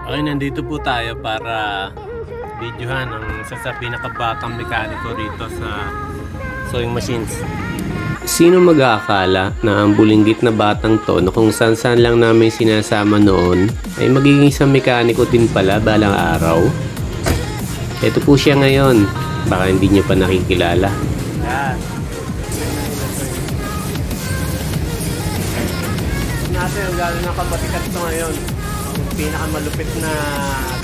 Okay, nandito po tayo para videohan ang isa sa pinakabatang mekaniko rito sa sewing machines. Sino mag-aakala na ang bulinggit na batang to na kung saan lang namin sinasama noon ay magiging isang mekaniko din pala balang araw? Ito po siya ngayon. Baka hindi niyo pa nakikilala. Yan. Natin ang gano'n ng kabatikat ito ngayon. Yung pinakamalupit na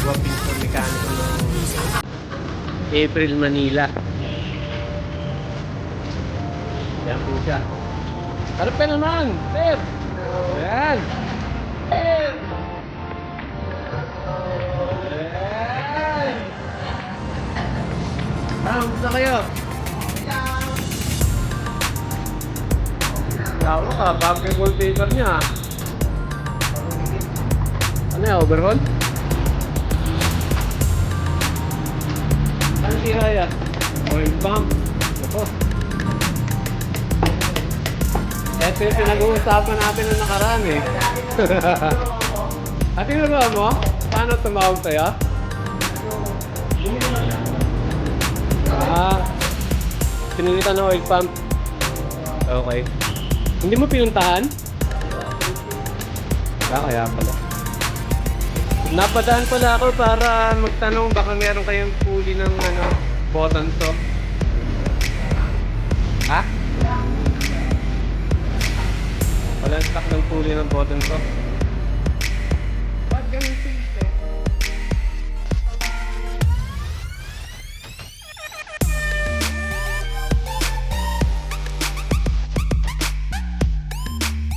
guwaping sa mekaniko ng April, Manila. Yan po siya. Harapin naman, sir! Yan! Yan! Kamusta kayo? Yawa ka, basketball paper niya. Ano yan, overhaul? Ano tira yan? Oil pump. Ito. Ito yung pinag-uusapan natin nung nakaraan eh. At tinuruan mo? Paano tumawag sa'yo? Pinilitan ng oil pump. Okay. Hindi mo pinuntahan? Kaya pala. Napadaan pala ako para magtanong baka meron kayong puli ng button to. Ha? Walang stock ng puli ng button to. Ba't ganun siya?